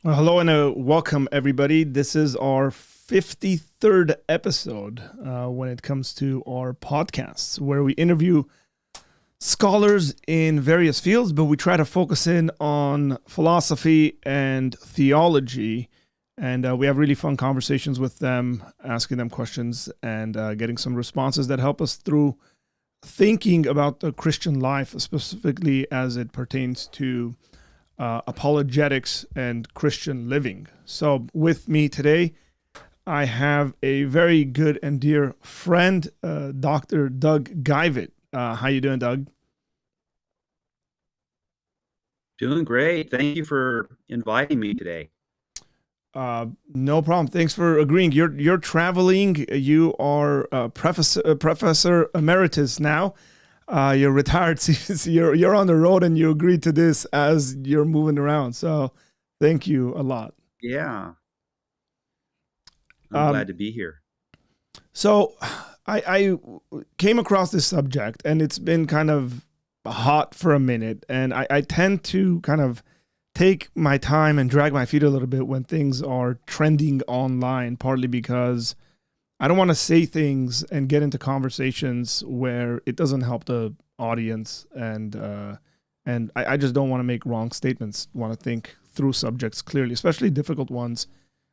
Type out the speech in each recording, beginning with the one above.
Well, hello and welcome, everybody. This is our 53rd episode when it comes to our podcasts, where we interview scholars in various fields, but we try to focus in on philosophy and theology. And we have really fun conversations with them, asking them questions and getting some responses that help us through thinking about the Christian life, specifically as it pertains to apologetics and Christian living. So with me today, I have a very good and dear friend, Dr. Doug Geivett. How you doing, Doug? Doing great. Thank you for inviting me today. No problem. Thanks for agreeing. You're traveling. You are professor emeritus now. You're retired. So you're on the road, and you agreed to this as you're moving around. So, thank you a lot. Yeah, I'm Um, glad to be here. so, I came across this subject, and it's been kind of hot for a minute, and I tend to kind of take my time and drag my feet a little bit when things are trending online, partly because I don't want to say things and get into conversations where it doesn't help the audience, and I just don't want to make wrong statements. Want to think through subjects clearly, especially difficult ones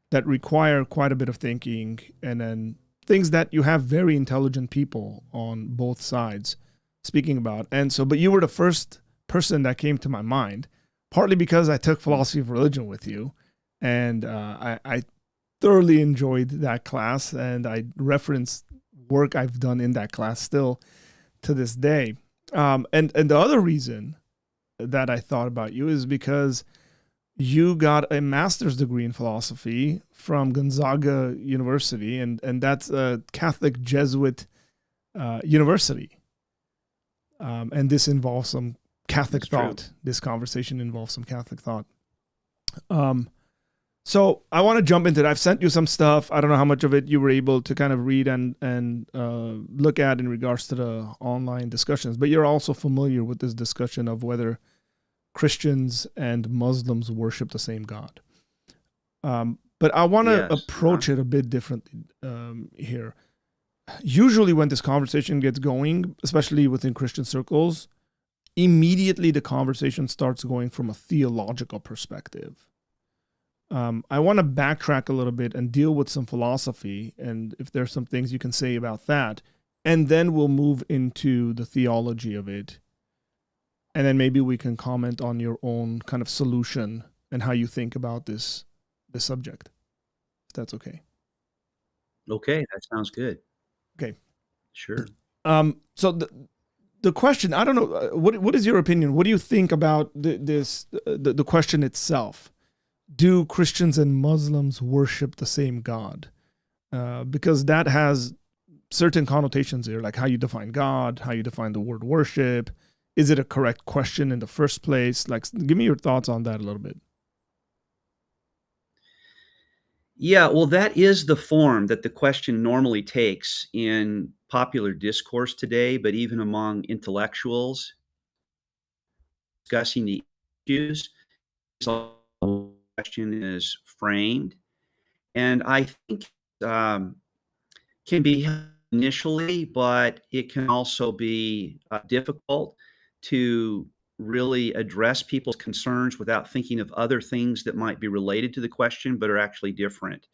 that require quite a bit of thinking, and then things that you have very intelligent people on both sides speaking about. And so, but you were the first person that came to my mind, partly because I took philosophy of religion with you, and I thoroughly enjoyed that class, and I reference work I've done in that class still to this day. And the other reason that I thought about you is because you got a master's degree in philosophy from Gonzaga University, and that's a Catholic Jesuit university. And this involves some Catholic That's true. thought. This conversation involves some Catholic thought. So I want to jump into it. I've sent you some stuff. I don't know how much of it you were able to kind of read and look at in regards to the online discussions, but you're also familiar with this discussion of whether Christians and Muslims worship the same God. But I want to Yes. approach it a bit differently here. Usually when this conversation gets going, especially within Christian circles, immediately the conversation starts going from a theological perspective. I want to backtrack a little bit and deal with some philosophy, and if there's some things you can say about that, and then we'll move into the theology of it, and then maybe we can comment on your own kind of solution and how you think about this subject, if that's okay. Okay, that sounds good. Okay. Sure. So the question, I don't know, what is your opinion? What do you think about the question itself? Do Christians and Muslims worship the same God? Because that has certain connotations here, like how you define God, how you define the word worship. Is it a correct question in the first place? Like, give me your thoughts on that a little bit. Yeah, well, that is the form that the question normally takes in popular discourse today, but even among intellectuals discussing the issues, so the question is framed. And I think um, can be helpful initially, but it can also be difficult to really address people's concerns without thinking of other things that might be related to the question but are actually different.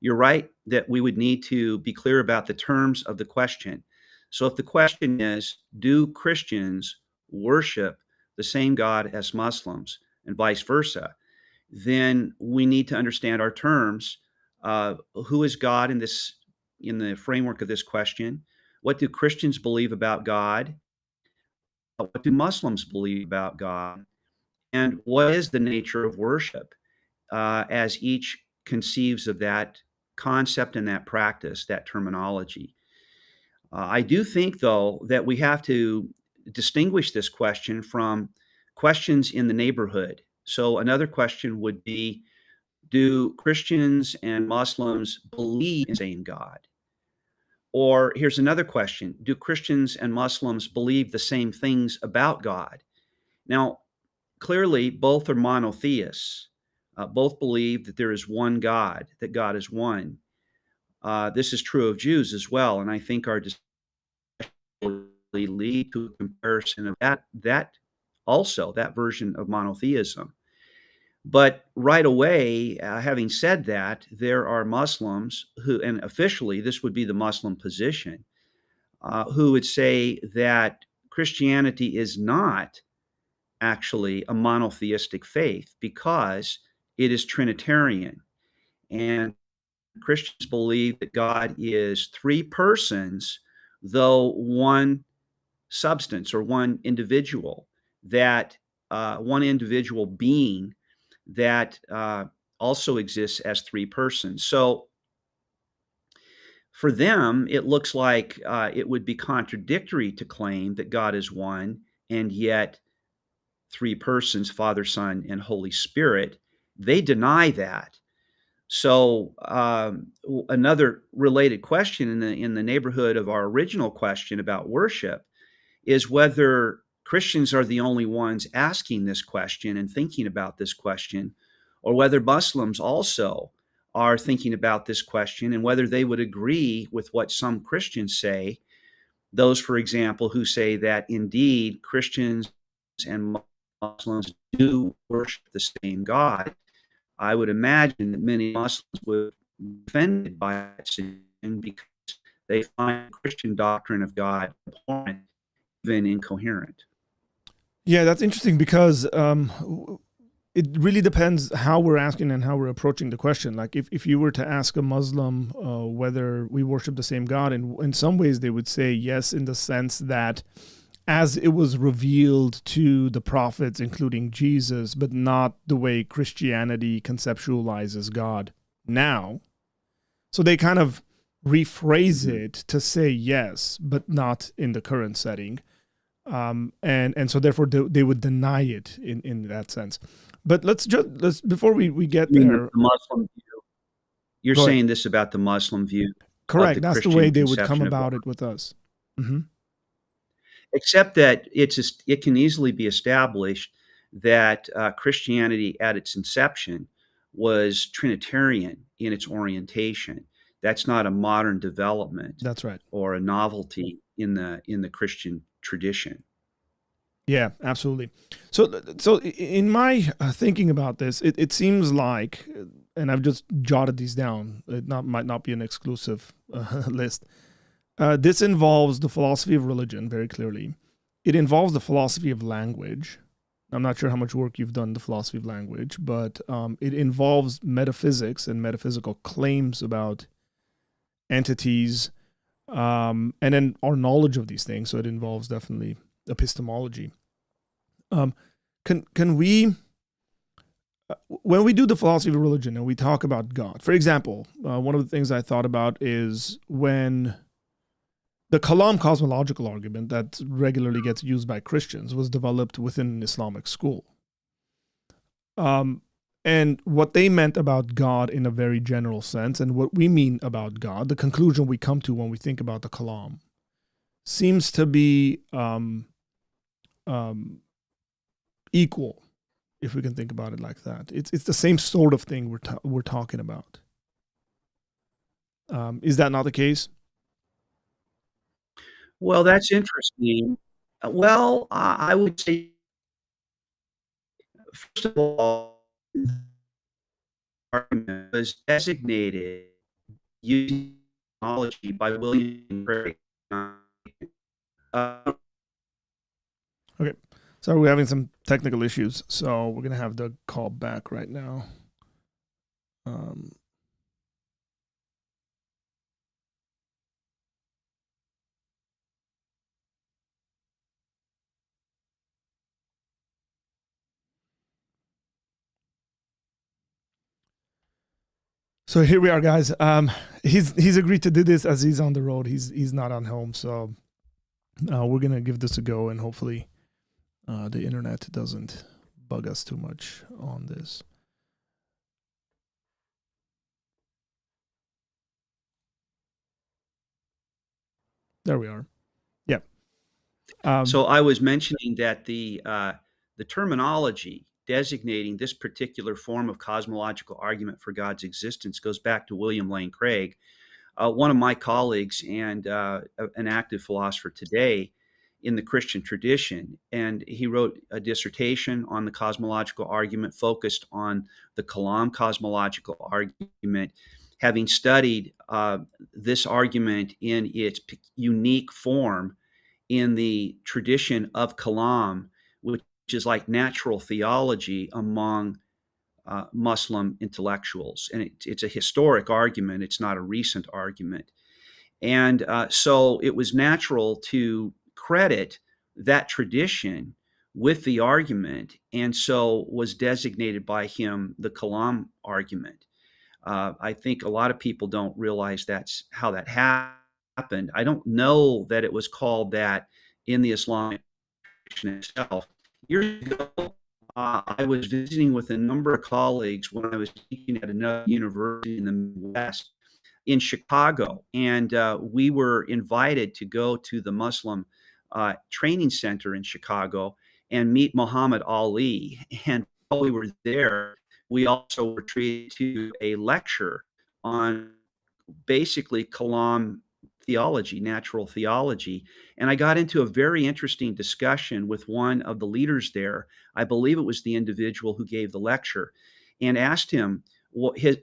You're right that we would need to be clear about the terms of the question. So if the question is, do Christians worship the same God as Muslims and vice versa, then we need to understand our terms. Who is God in the framework of this question? What do Christians believe about God? What do Muslims believe about God? And what is the nature of worship as each conceives of that concept and that practice, that terminology? I do think, though, that we have to distinguish this question from questions in the neighborhood. So, another question would be, do Christians and Muslims believe in the same God? Or here's another question: do Christians and Muslims believe the same things about God? Now, clearly, both are monotheists. both believe that there is one God, that God is one. This is true of Jews as well, and I think our discussion will lead to a comparison of that version of monotheism. But right away, having said that, there are Muslims who, and officially this would be the Muslim position, who would say that Christianity is not actually a monotheistic faith because it is Trinitarian. And Christians believe that God is three persons, though one substance or one individual, that one individual being that also exists as three persons. So for them, it looks like it would be contradictory to claim that God is one and yet three persons, Father, Son, and Holy Spirit. They deny that. So another related question in the neighborhood of our original question about worship is whether Christians are the only ones asking this question and thinking about this question, or whether Muslims also are thinking about this question and whether they would agree with what some Christians say. Those, for example, who say that indeed Christians and Muslims do worship the same God. I would imagine that many Muslims would be offended by that decision because they find Christian doctrine of God abhorrent, even incoherent. Yeah, that's interesting because it really depends how we're asking and how we're approaching the question. Like if you were to ask a Muslim whether we worship the same God, and in some ways they would say yes, in the sense that as it was revealed to the prophets, including Jesus, but not the way Christianity conceptualizes God now. So they kind of rephrase it to say yes, but not in the current setting. And so therefore they would deny it in that sense. But let's before we get You mean there. the Muslim view? You're Go ahead. saying this about the Muslim view of Correct. the That's the way Christian they would come conception of God. about it with us. Mm-hmm. Except that it can easily be established that Christianity at its inception was Trinitarian in its orientation. That's not a modern development That's right. or a novelty in the Christian tradition. Yeah, absolutely. So in my thinking about this, it seems like, and I've just jotted these down. It might not be an exclusive list. This involves the philosophy of religion very clearly. It involves the philosophy of language. I'm not sure how much work you've done in the philosophy of language, but it involves metaphysics and metaphysical claims about entities, and then our knowledge of these things. So it involves definitely epistemology. Can we, when we do the philosophy of religion and we talk about God, for example, one of the things I thought about is when the Kalam cosmological argument that regularly gets used by Christians was developed within an Islamic school. And what they meant about God in a very general sense, and what we mean about God, the conclusion we come to when we think about the Kalam, seems to be equal, if we can think about it like that. It's the same sort of thing we're talking about. Is that not the case? Well, that's interesting. Well, I would say, first of all, the argument was designated using technology by William Craig. Uh, Okay. So we're having some technical issues, so we're gonna have Doug call back right now. So here we are, guys. He's agreed to do this as he's on the road. He's not on home, so we're gonna give this a go, and hopefully the internet doesn't bug us too much on this. There we are. Yeah. So I was mentioning that the terminology designating this particular form of cosmological argument for God's existence goes back to William Lane Craig, one of my colleagues and an active philosopher today in the Christian tradition. And he wrote a dissertation on the cosmological argument focused on the Kalam cosmological argument, having studied this argument in its unique form in the tradition of Kalam, which is like natural theology among Muslim intellectuals. And it's a historic argument, it's not a recent argument. And so it was natural to credit that tradition with the argument, and so was designated by him the Kalam argument. I think a lot of people don't realize that's how that happened. I don't know that it was called that in the Islamic tradition itself. Years ago, I was visiting with a number of colleagues when I was teaching at another university in the Midwest in Chicago, and we were invited to go to the Muslim training center in Chicago and meet Muhammad Ali. And while we were there, we also were treated to a lecture on basically Kalam theology, natural theology. And I got into a very interesting discussion with one of the leaders there. I believe it was the individual who gave the lecture, and asked him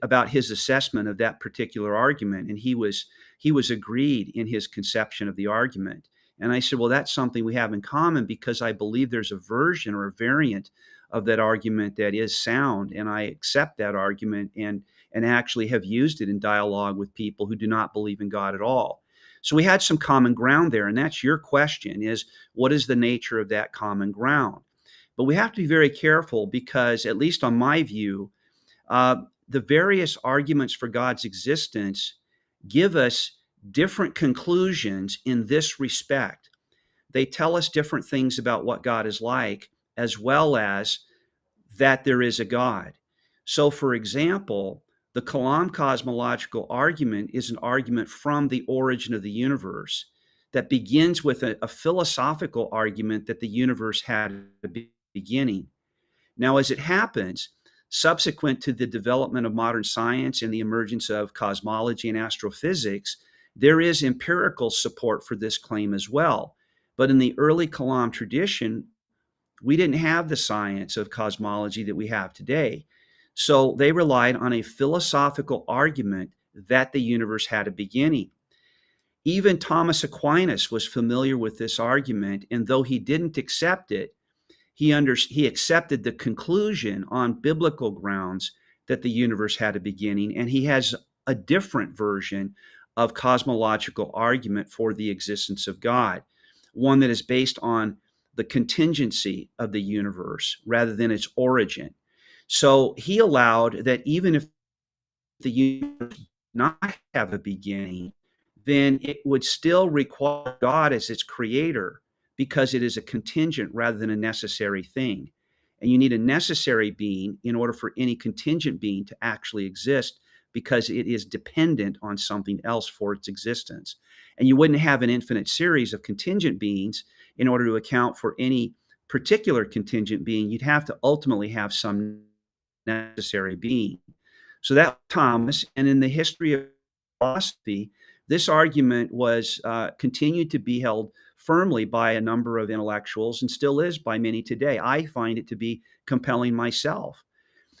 about his assessment of that particular argument. And he was agreed in his conception of the argument. And I said, well, that's something we have in common, because I believe there's a version or a variant of that argument that is sound, and I accept that argument and actually have used it in dialogue with people who do not believe in God at all. So we had some common ground there, and that's your question, is what is the nature of that common ground? But we have to be very careful, because at least on my view, the various arguments for God's existence give us different conclusions in this respect. They tell us different things about what God is like, as well as that there is a God. So, for example, the Kalam cosmological argument is an argument from the origin of the universe that begins with a philosophical argument that the universe had a beginning. Now, as it happens, subsequent to the development of modern science and the emergence of cosmology and astrophysics, there is empirical support for this claim as well. But in the early Kalam tradition, we didn't have the science of cosmology that we have today. So they relied on a philosophical argument that the universe had a beginning. Even Thomas Aquinas was familiar with this argument, and though he didn't accept it, he accepted the conclusion on biblical grounds that the universe had a beginning, and he has a different version of cosmological argument for the existence of God, one that is based on the contingency of the universe rather than its origin. So he allowed that even if the universe did not have a beginning, then it would still require God as its creator, because it is a contingent rather than a necessary thing. And you need a necessary being in order for any contingent being to actually exist, because it is dependent on something else for its existence. And you wouldn't have an infinite series of contingent beings in order to account for any particular contingent being. You'd have to ultimately have some necessary being. So that Thomas, and in the history of philosophy, this argument was continued to be held firmly by a number of intellectuals, and still is by many today. I find it to be compelling myself.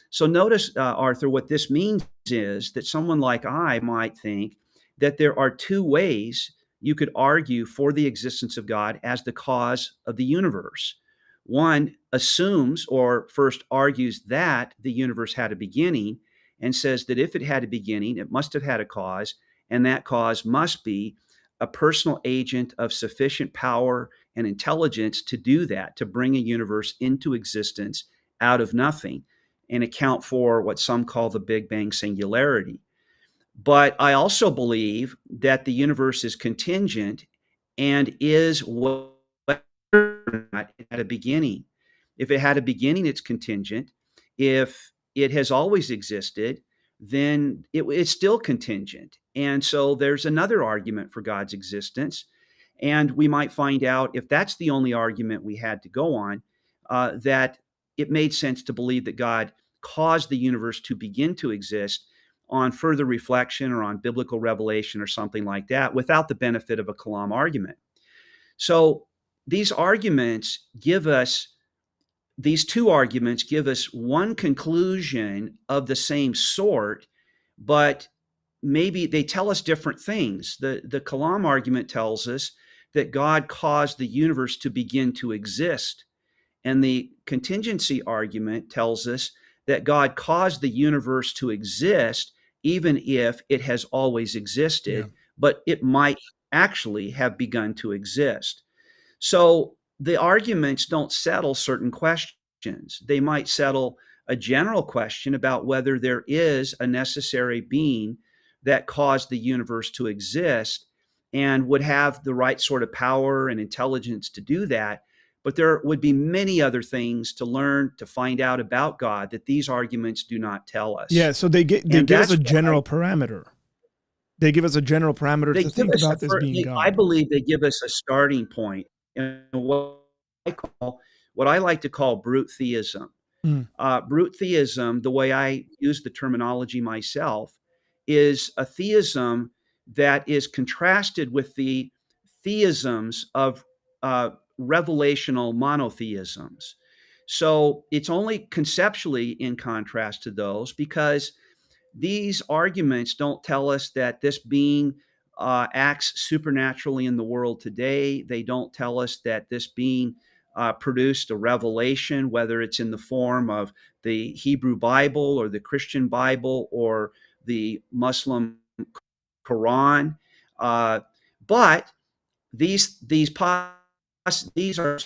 So notice, Arthur, what this means is that someone like I might think that there are two ways you could argue for the existence of God as the cause of the universe. One assumes, or first argues, that the universe had a beginning, and says that if it had a beginning, it must have had a cause, and that cause must be a personal agent of sufficient power and intelligence to do that, to bring a universe into existence out of nothing and account for what some call the Big Bang singularity. But I also believe that the universe is contingent and is what it had a beginning. If it had a beginning, it's contingent. If it has always existed, then it's still contingent. And so there's another argument for God's existence. And we might find out, if that's the only argument we had to go on, that it made sense to believe that God caused the universe to begin to exist on further reflection or on biblical revelation or something like that without the benefit of a Kalam argument. So these arguments give us, these two arguments give us one conclusion of the same sort, but maybe they tell us different things. The Kalam argument tells us that God caused the universe to begin to exist. And the contingency argument tells us that God caused the universe to exist, even if it has always Yeah. existed, but it might actually have begun to exist. So the arguments don't settle certain questions. They might settle a general question about whether there is a necessary being that caused the universe to exist and would have the right sort of power and intelligence to do that. But there would be many other things to learn, to find out about God that these arguments do not tell us. Yeah, so they And give us that's a why general parameter. They give us a general parameter they to give think us about this being I God. believe they give us a starting point in what I like to call brute theism. Mm. Brute theism, the way I use the terminology myself, is a theism that is contrasted with the theisms of revelational monotheisms. So it's only conceptually in contrast to those because these arguments don't tell us that this being acts supernaturally in the world today. They don't tell us that this being produced a revelation, whether it's in the form of the Hebrew Bible or the Christian Bible or the Muslim Quran. Uh, but these are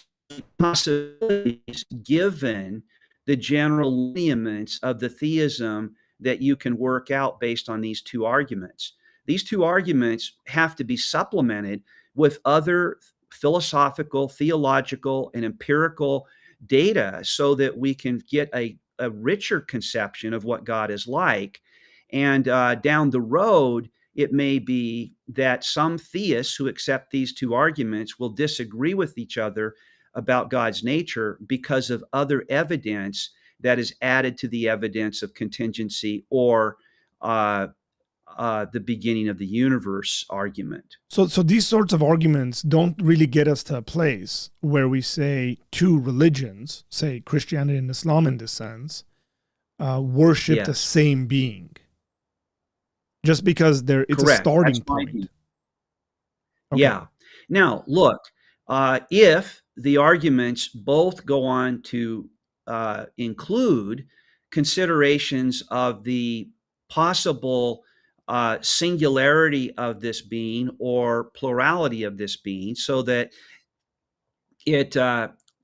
possibilities given the general lineaments of the theism that you can work out based on these two arguments. These two arguments have to be supplemented with other philosophical, theological, and empirical data so that we can get a richer conception of what God is like. And down the road, it may be that some theists who accept these two arguments will disagree with each other about God's nature because of other evidence that is added to the evidence of contingency or uh, the beginning of the universe argument. So these sorts of arguments don't really get us to a place where we say two religions, say Christianity and Islam in this sense, worship the Yes, same being. Just because it's a correct. That's starting my point. view. Okay. Yeah. Now, look, if the arguments both go on to include considerations of the possible singularity of this being or plurality of this being, so that it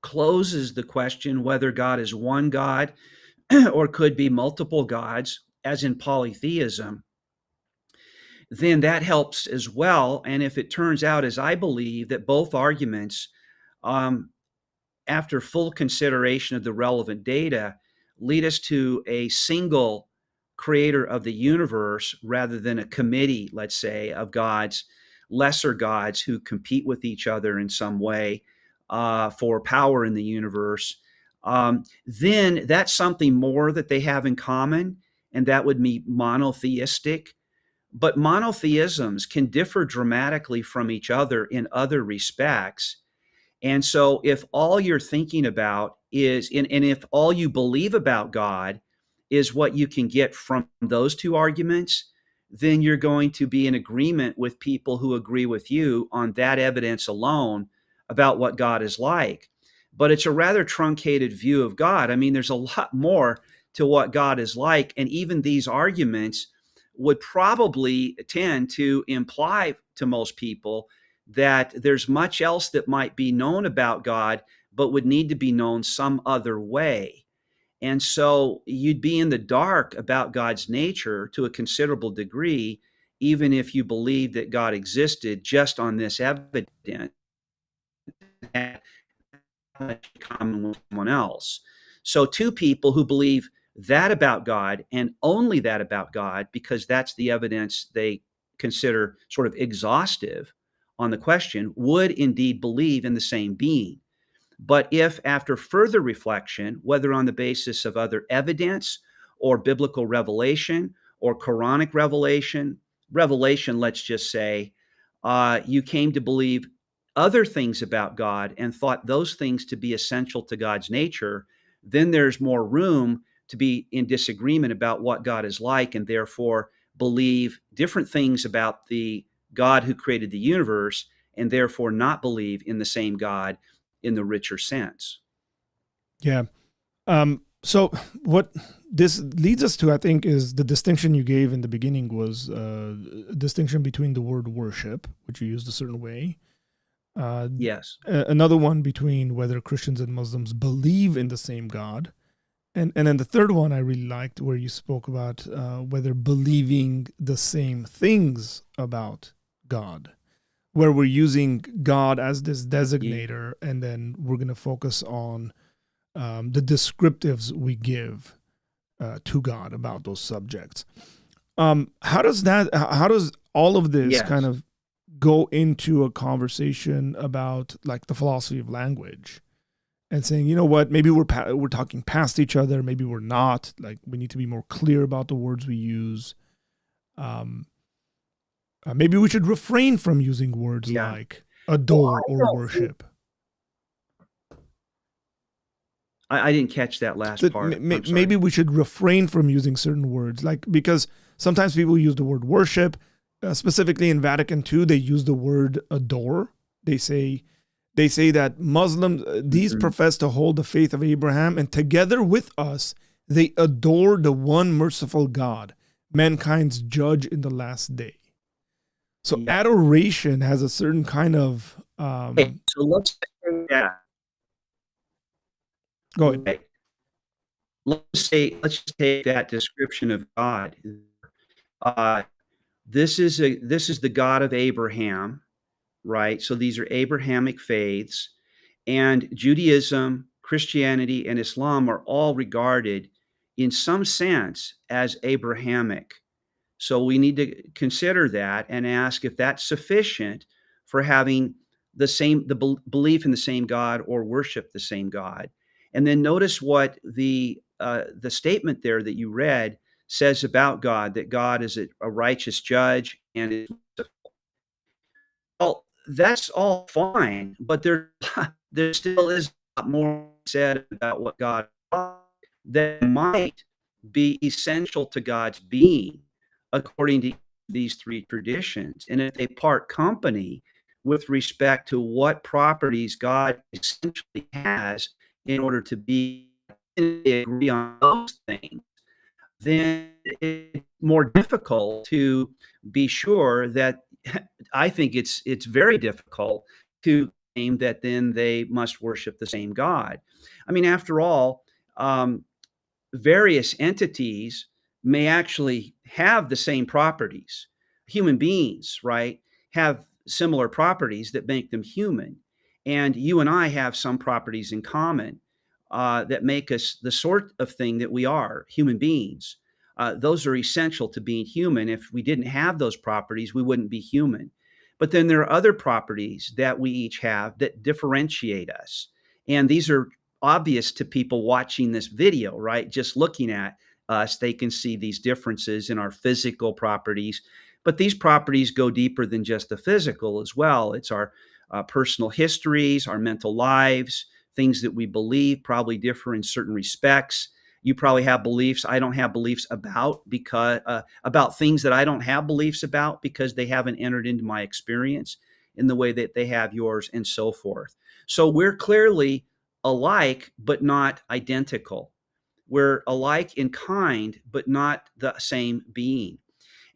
closes the question whether God is one God or could be multiple gods, as in polytheism, then that helps as well. And if it turns out, as I believe, that both arguments, um, after full consideration of the relevant data, lead us to a single creator of the universe rather than a committee, let's say, of gods, lesser gods who compete with each other in some way for power in the universe, then that's something more that they have in common, and that would be monotheistic. But monotheisms can differ dramatically from each other in other respects. And so, if all you're thinking about is, and if all you believe about God is what you can get from those two arguments, then you're going to be in agreement with people who agree with you on that evidence alone about what God is like. But it's a rather truncated view of God. I mean, there's a lot more to what God is like. And even these arguments would probably tend to imply to most people that there's much else that might be known about God, but would need to be known some other way. And so you'd be in the dark about God's nature to a considerable degree, even if you believe that God existed just on this evidence that much in common with someone else. So two people who believe that about God and only that about God, because that's the evidence they consider sort of exhaustive on the question, would indeed believe in the same being. But if after further reflection, whether on the basis of other evidence or biblical revelation or Quranic revelation, let's just say, you came to believe other things about God and thought those things to be essential to God's nature, then there's more room to be in disagreement about what God is like, and therefore believe different things about the God who created the universe, and therefore not believe in the same God in the richer sense. Yeah. So what this leads us to, I think, is the distinction you gave in the beginning was a distinction between the word worship, which you used a certain way. Yes. Another one between whether Christians and Muslims believe in the same God. And then the third one I really liked, where you spoke about whether believing the same things about God, where we're using God as this designator, and then we're going to focus on the descriptives we give to God about those subjects. How does all of this Yes. kind of go into a conversation about like the philosophy of language and saying, you know what, maybe we're talking past each other, maybe we're not, like we need to be more clear about the words we use. Maybe we should refrain from using words Yeah. like Well, adore I or don't think worship. I didn't catch that last That part. I'm maybe sorry. we should refrain from using certain words, like because sometimes people use the word worship, specifically in Vatican II, they use the word adore. They say that Muslims, these Mhm. profess to hold the faith of Abraham, and together with us, they adore the one merciful God, mankind's judge in the last day. So Yeah. adoration has a certain kind of Okay, so let's say that. go ahead. Right. Let's just take that description of God. Uh, this is the God of Abraham, right? So these are Abrahamic faiths, and Judaism, Christianity, and Islam are all regarded in some sense as Abrahamic. So we need to consider that and ask if that's sufficient for having belief in the same God or worship the same God. And then notice what the statement there that you read says about God, that God is a righteous judge and is, well, that's all fine, but there still is a lot more said about what God is that might be essential to God's being, according to these three traditions. And if they part company with respect to what properties God essentially has in order to be, and they agree on those things, then it's more difficult to be sure that I think it's very difficult to claim that then they must worship the same God. I mean, after all, various entities may actually have the same properties. Human beings, right, have similar properties that make them human. And you and I have some properties in common that make us the sort of thing that we are, human beings. Those are essential to being human. If we didn't have those properties, we wouldn't be human. But then there are other properties that we each have that differentiate us. And these are obvious to people watching this video, right? Just looking at us, they can see these differences in our physical properties. But these properties go deeper than just the physical as well. It's our personal histories, our mental lives, things that we believe probably differ in certain respects. You probably have beliefs I don't have beliefs about, because about things that I don't have beliefs about because they haven't entered into my experience in the way that they have yours, and so forth. So we're clearly alike, but not identical. We're alike in kind, but not the same being.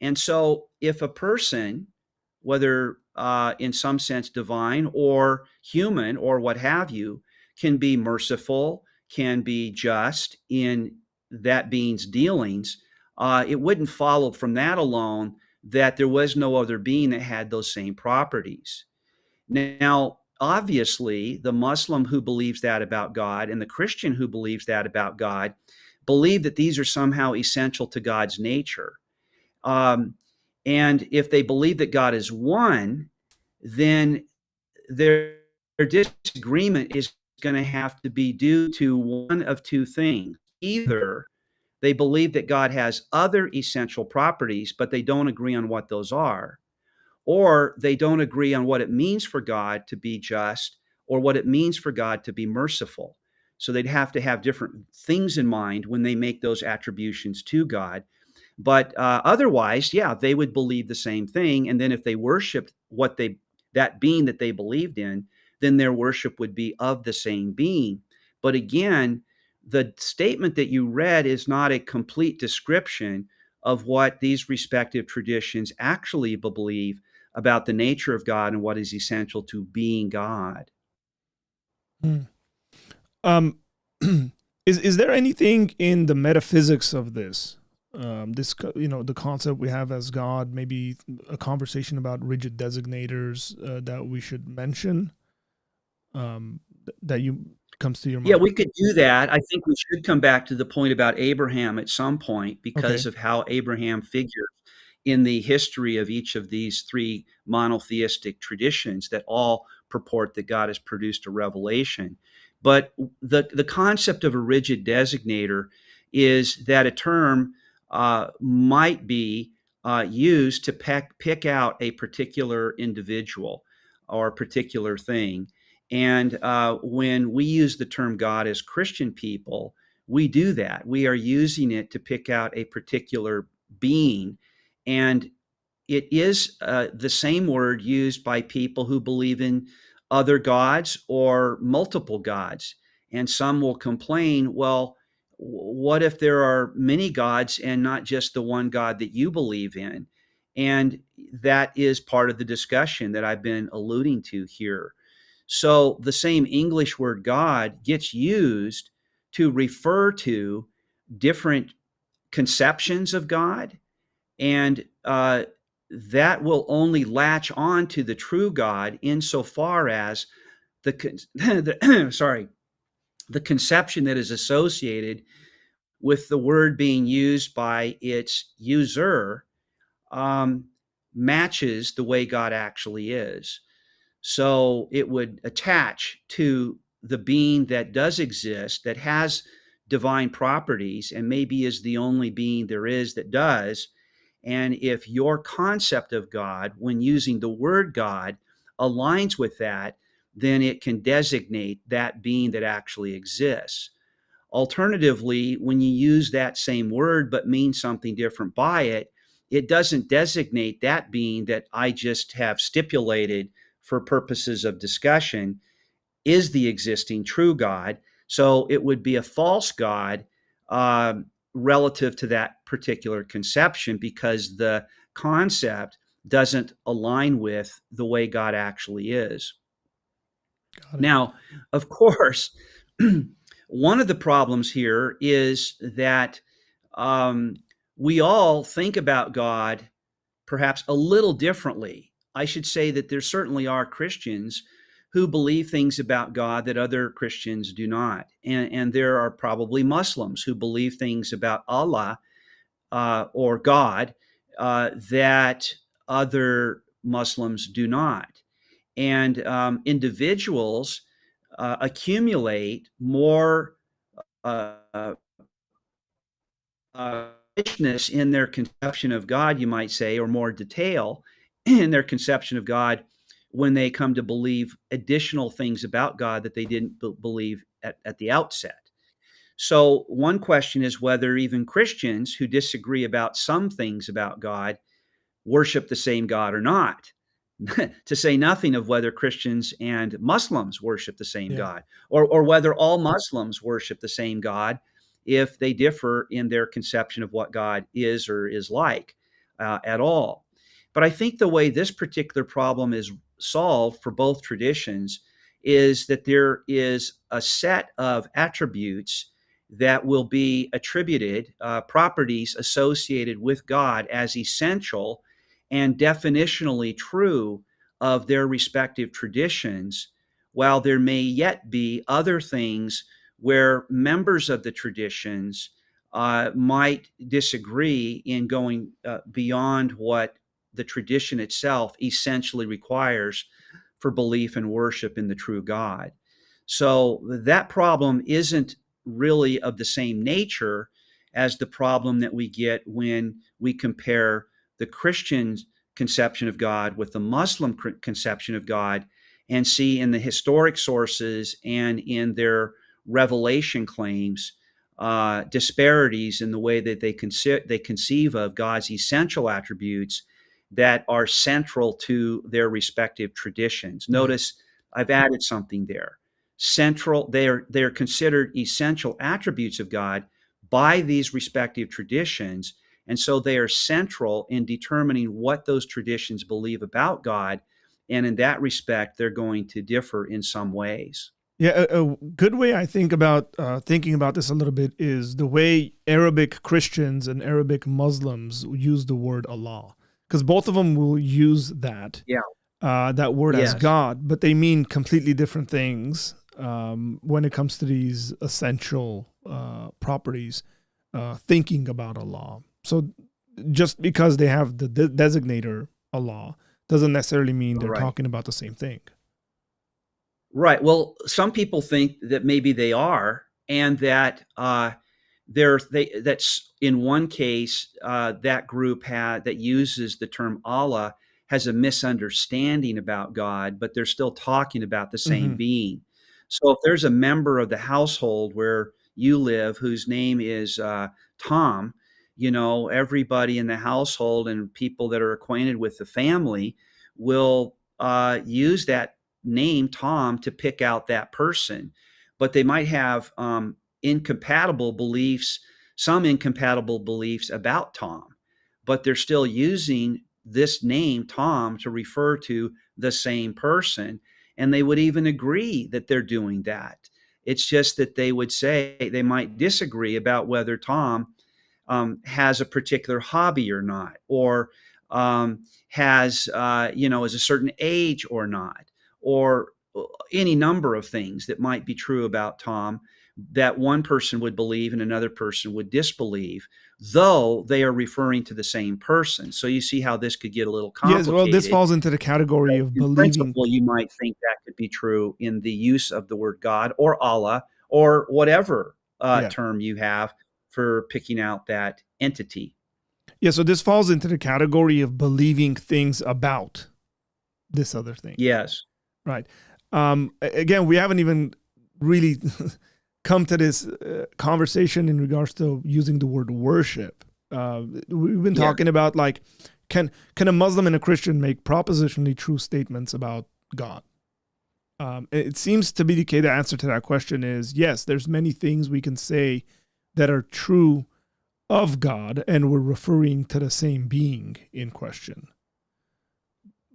And so, if a person, whether in some sense divine or human or what have you, can be merciful, can be just in that being's dealings, it wouldn't follow from that alone that there was no other being that had those same properties. Now, obviously, the Muslim who believes that about God and the Christian who believes that about God believe that these are somehow essential to God's nature. Um, and if they believe that God is one, then their disagreement is going to have to be due to one of two things. Either they believe that God has other essential properties, but they don't agree on what those are, or they don't agree on what it means for God to be just or what it means for God to be merciful. So they'd have to have different things in mind when they make those attributions to God. But otherwise, yeah, they would believe the same thing. And then if they worshiped that being that they believed in, then their worship would be of the same being. But again, the statement that you read is not a complete description of what these respective traditions actually believe about the nature of God and what is essential to being God. Hmm. Um, is there anything in the metaphysics of this? The concept we have as God, maybe a conversation about rigid designators that we should mention, that you comes to your Yeah, mind. we could do that. I think we should come back to the point about Abraham at some point Okay. because of how Abraham figures in the history of each of these three monotheistic traditions that all purport that God has produced a revelation. But the concept of a rigid designator is that a term might be used to pick out a particular individual or a particular thing. And when we use the term God as Christian people, we do that. We are using it to pick out a particular being. And it is the same word used by people who believe in other gods or multiple gods. And some will complain, well, what if there are many gods and not just the one God that you believe in? And that is part of the discussion that I've been alluding to here. So the same English word God gets used to refer to different conceptions of God, and that will only latch on to the true God insofar as sorry, the conception that is associated with the word being used by its user um, matches the way God actually is. So it would attach to the being that does exist, that has divine properties, and maybe is the only being there is that does. And if your concept of God, when using the word God, aligns with that, then it can designate that being that actually exists. Alternatively, when you use that same word but mean something different by it, it doesn't designate that being that I just have stipulated for purposes of discussion is the existing true God. So it would be a false God relative to that particular conception because the concept doesn't align with the way God actually is. Got it. Now, of course, one of the problems here is that um, we all think about God perhaps a little differently. I should say that there certainly are Christians who believe things about God that other Christians do not. And there are probably Muslims who believe things about Allah or God that other Muslims do not. And individuals accumulate more uh, richness in their conception of God, you might say, or more detail in their conception of God when they come to believe additional things about God that they didn't believe at the outset. So, one question is whether even Christians who disagree about some things about God worship the same God or not. To say nothing of whether Christians and Muslims worship the same Yeah. God, or whether all Muslims worship the same God if they differ in their conception of what God is or is like at all. But I think the way this particular problem is solved for both traditions is that there is a set of attributes that will be attributed, properties associated with God as essential and definitionally true of their respective traditions, while there may yet be other things where members of the traditions might disagree in going beyond what the tradition itself essentially requires for belief and worship in the true God. So that problem isn't really of the same nature as the problem that we get when we compare the Christian conception of God with the Muslim conception of God, and see in the historic sources and in their revelation claims disparities in the way that they conceive of God's essential attributes that are central to their respective traditions. Yeah. Notice I've added something there. Central, they are considered essential attributes of God by these respective traditions, and so they are central in determining what those traditions believe about God. And in that respect, they're going to differ in some ways. Yeah, a good way I think about thinking about this a little bit is the way Arabic Christians and Arabic Muslims use the word Allah, because both of them will use Yeah. that word as Yes. God, but they mean completely different things when it comes to these essential properties. Thinking about Allah, so just because they have the designator Allah doesn't necessarily mean they're Right. talking about the same thing. Right. Well, some people think that maybe they are, and that that's in one case that group that uses the term Allah has a misunderstanding about God, but they're still talking about the same Hmm. being. So if there's a member of the household where you live whose name is Tom, everybody in the household and people that are acquainted with the family will use that name Tom to pick out that person, but they might have incompatible beliefs, some incompatible beliefs about Tom, but they're still using this name Tom to refer to the same person. And they would even agree that they're doing that. It's just that they would say they might disagree about whether Tom has a particular hobby or not, or is a certain age or not, or any number of things that might be true about Tom that one person would believe and another person would disbelieve, though they are referring to the same person. So you see how this could get a little Yes, well, this complicated. falls into the category of In believing. principle, you might think that could be true in the use of the word God or Allah or whatever Yeah. term you have for picking out that entity. Yeah, so this falls into the category of believing things about this other thing, Yes. right? Again, we haven't even really come to this conversation in regards to using the word worship. We've been Yeah. talking about like, can a Muslim and a Christian make propositionally true statements about God? It seems to be the answer to that question is yes. There's many things we can say that are true of God, and we're referring to the same being in question.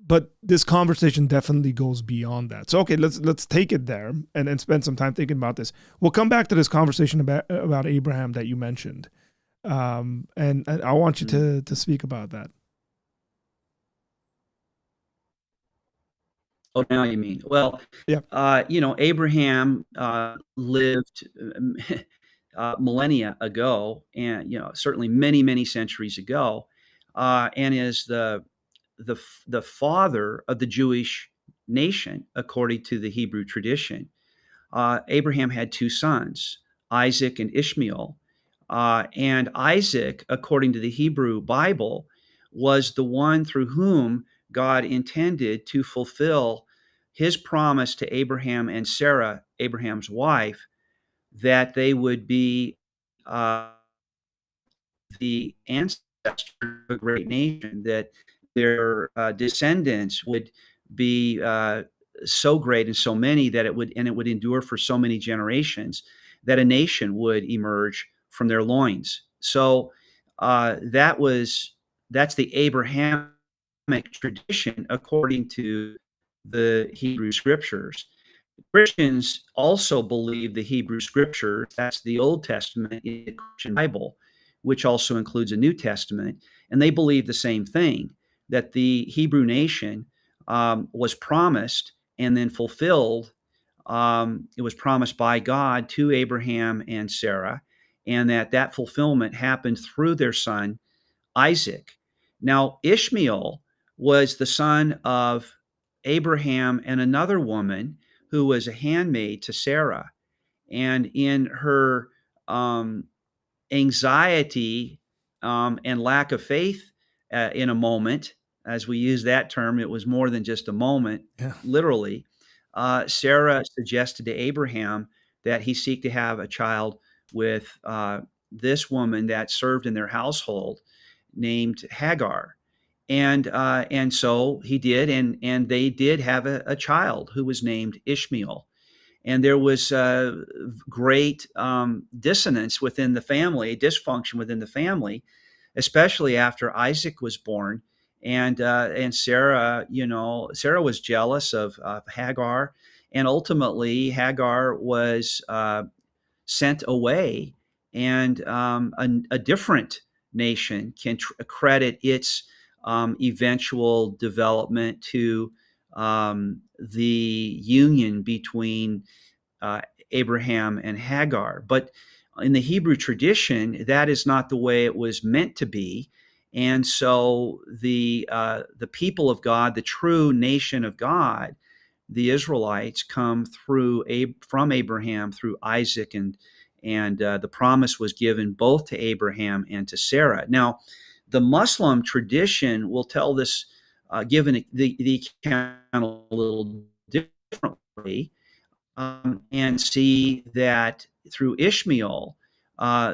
But this conversation definitely goes beyond that. So okay, let's take it there and spend some time thinking about this. We'll come back to this conversation about Abraham that you mentioned, and I want you Mhm. to speak about that. Oh, now you mean. Well, Yeah. Abraham lived millennia ago, and certainly many, many centuries ago, and is the father of the Jewish nation according to the Hebrew tradition. Abraham had two sons, Isaac and Ishmael. And Isaac, according to the Hebrew Bible, was the one through whom God intended to fulfill his promise to Abraham and Sarah, Abraham's wife, that they would be uh, the ancestors of a great nation, that their descendants would be so great and so many that it would endure for so many generations that a nation would emerge from their loins. So that's the Abrahamic tradition according to the Hebrew scriptures. Christians also believe the Hebrew scriptures, that's the Old Testament in the Christian Bible, which also includes a New Testament, and they believe the same thing, that the Hebrew nation was promised and then fulfilled. It was promised by God to Abraham and Sarah, and that fulfillment happened through their son Isaac. Now, Ishmael was the son of Abraham and another woman who was a handmaid to Sarah. And in her anxiety and lack of faith in a moment, as we use that term, it was more than just a moment, Yeah. literally. Sarah suggested to Abraham that he seek to have a child with this woman that served in their household named Hagar. And so he did, and they did have a child who was named Ishmael. And there was great dissonance within the family, dysfunction within the family, especially after Isaac was born. And Sarah, Sarah was jealous of Hagar, and ultimately Hagar was sent away, and a different nation can credit its eventual development to the union between uh, Abraham and Hagar. But in the Hebrew tradition, that is not the way it was meant to be. And so the people of God, the true nation of God, the Israelites, come from Abraham through Isaac, and the promise was given both to Abraham and to Sarah. Now, the Muslim tradition will tell this, given the account a little differently, and see that through Ishmael,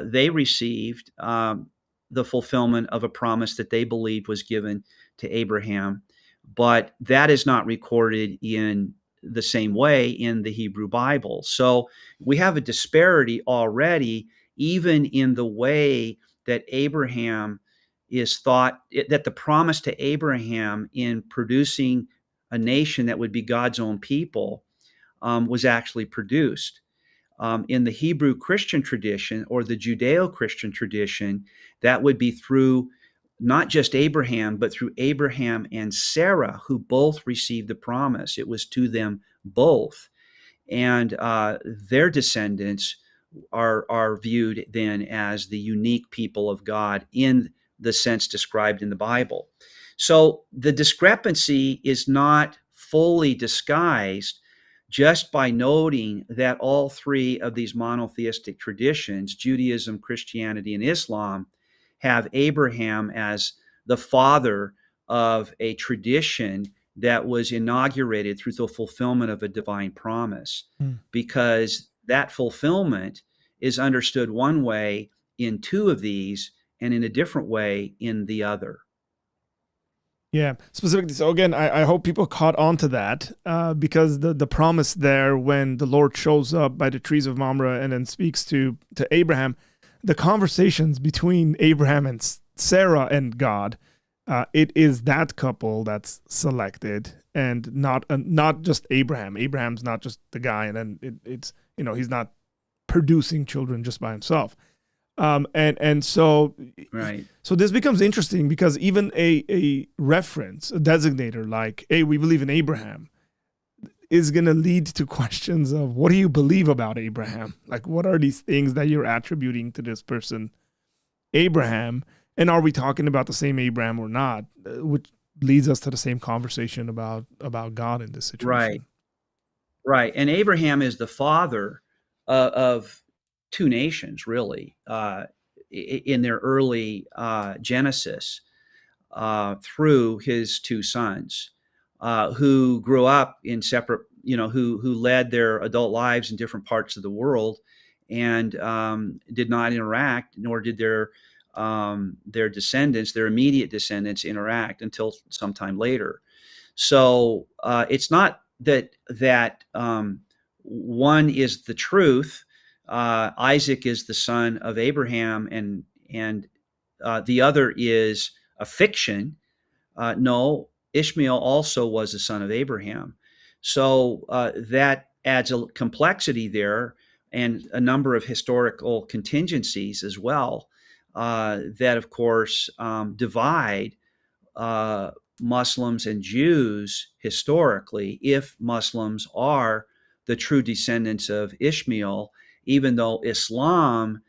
they received the fulfillment of a promise that they believed was given to Abraham. But that is not recorded in the same way in the Hebrew Bible. So we have a disparity already, even in the way that Abraham is thought, that the promise to Abraham in producing a nation that would be God's own people was actually produced. In the Hebrew Christian tradition or the Judeo Christian tradition, that would be through not just Abraham, but through Abraham and Sarah, who both received the promise. It was to them both. And their descendants are viewed then as the unique people of God in the sense described in the Bible. So the discrepancy is not fully disguised just by noting that all three of these monotheistic traditions, Judaism, Christianity, and Islam, have Abraham as the father of a tradition that was inaugurated through the fulfillment of a divine promise, because that fulfillment is understood one way in two of these and in a different way in the other. Yeah, specifically. So again, I hope people caught on to that because the promise there when the Lord shows up by the trees of Mamre and then speaks to Abraham, the conversations between Abraham and Sarah and God, it is that couple that's selected and not just Abraham. Abraham's not just the guy, and then it's he's not producing children just by himself. And so Right. So this becomes interesting because even a reference, a designator like, hey, we believe in Abraham, is going to lead to questions of what do you believe about Abraham? Like, what are these things that you're attributing to this person, Abraham? And are we talking about the same Abraham or not? Which leads us to the same conversation about God in this situation. Right. Right. And Abraham is the father of two nations, really, in their early Genesis, through his two sons, who grew up in separate, who led their adult lives in different parts of the world, and did not interact, nor did their descendants, their immediate descendants, interact until sometime later. So it's not that one is the truth. Isaac is the son of Abraham, and the other is a fiction. No, Ishmael also was a son of Abraham. So that adds a complexity there and a number of historical contingencies as well that, of course, divide Muslims and Jews historically, if Muslims are the true descendants of Ishmael, even though Islam